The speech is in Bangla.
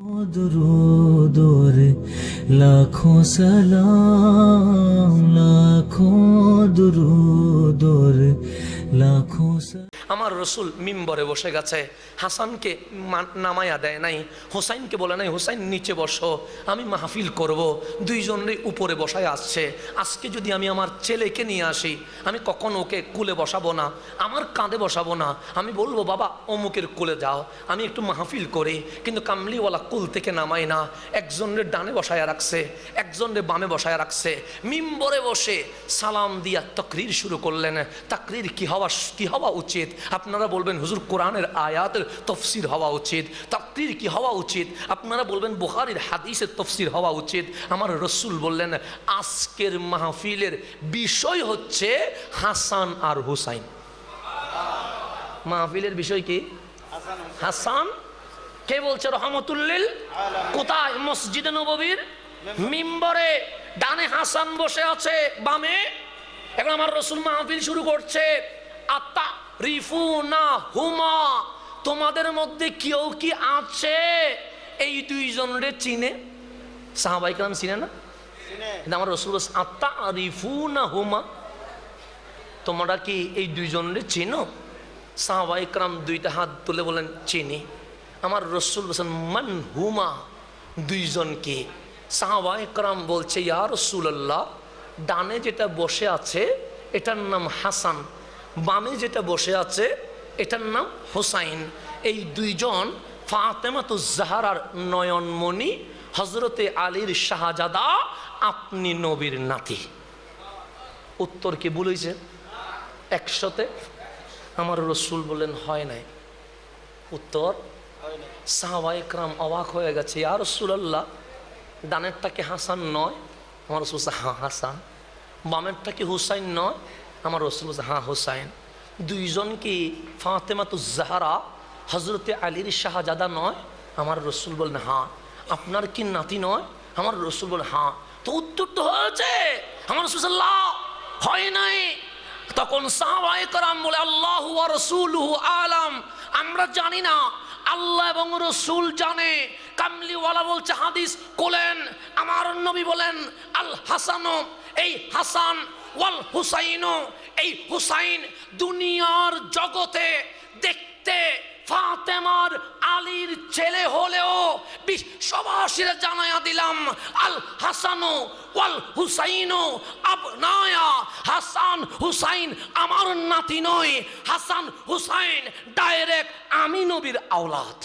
दुरूद और लाखों सलाम लाखों दुरूद और लाखों सलाम। আমার রসুল মিম্বরে বসে গেছে, হাসানকে নামায়া দেয় নাই, হোসাইনকে বলে নাই হোসাইন নিচে বসো, আমি মাহফিল করব। দুইজনেরই উপরে বসায় আসছে। আজকে যদি আমি আমার ছেলেকে নিয়ে আসি, আমি কখনো ওকে কুলে বসাবো না, আমার কাঁধে বসাবো না, আমি বলবো বাবা অমুকের কুলে যাও, আমি একটু মাহফিল করি। কিন্তু কামলিওয়ালা কুল থেকে নামাই না, একজনের ডানে বসায় রাখছে, একজনের বামে বসায় রাখছে। মিম্বরে বসে সালাম দিয়া তাকরীর শুরু করলেন। তাকরীর কি হওয়া উচিত? আপনারা বলবেন হুজুর কোরআনের আয়াতের তফসির হওয়া উচিত। তাকরীর কি হওয়া উচিত? আপনারা বলবেন বুখারীর হাদিসের তফসির হওয়া উচিত। আমার রাসূল বললেন আজকের মাহফিলের বিষয় হচ্ছে হাসান আর হুসাইন। মাহফিলের বিষয় কি? হাসান। কে বলছে? রহমতুল্লিল। কোথায়? মসজিদে নববীর মিম্বরে। ডানে হাসান বসে আছে, বামে। এখন আমার রাসূল মাহফিল শুরু করছে। আতা রিফুনা হুমা, তোমাদের মধ্যে কেউ কি আছে এই দুইজনরে চিনে? সাহাবায়ে কেরাম চিনে না? কিন্তু আমার রাসূল বলছে আতা রিফুনা হুমা, তোমরা কি এই দুইজনরে চিনো? সাহাবায়ে কেরাম দুইটা হাত তুলে বলেন চিনি। আমার রাসূল বলেন মান হুমা, দুইজন কি? সাহাবায়ে কেরাম বলছে ইয়া রাসূলুল্লাহ, ডানে যেটা বসে আছে এটার নাম হাসান, বামে যেটা বসে আছে এটার নাম হুসাইন। এই দুইজন ফাতেমাতুজ জাহরার নয়নমণি, হযরতে আলীর শাহজাদা, আপনি নবীর নাতি। উত্তর কি বলেছে? 100তে? আমার রাসূল বলেন হয় নাই। উত্তর সাহাবায়ে কেরাম অবাক হয়ে গেছে, ইয়া রাসূলুল্লাহ, ডানেরটা কি হাসান নয়? আমার রাসূল বলছে হ্যাঁ হাসান। বামেরটা কি হুসাইন নয়? আমার রাসূল বলছে হ্যাঁ হুসাইন। দুইজন কি ফাতেমাতুজ জাহরা হযরতে আলীর শাহজাদা নয়? আমার রাসূল বলেন হ্যাঁ। আপনার কি নাতি নয়? আমার রাসূল বলেন হ্যাঁ। তো উত্তর তো হয়েছে। আমার রাসূল সাল্লাল্লাহু হয় নাই। তখন সাহাবায়ে কেরাম বলে আল্লাহু ওয়া রাসূলুহু আলাম, আমরা জানি না, আল্লাহ এবং রাসূল জানে। কামলিওয়ালা বলছে হাদিস কোলেন, আমার নবী বলেন আল হাসান, এই হাসান ওয়াল হুসাইন, এই হুসাইন দুনিয়ার জগতে দেখতে ফাতেমার আলীর ছেলে হলেও বিশ্ববাসীরা জানায়া দিলাম আল হাসান ওয়াল হুসাইন আবনায়া, হাসান হুসাইন আমার নাতি নয়, হাসান হুসাইন ডাইরেক্ট আমি নবীর আওলাদ।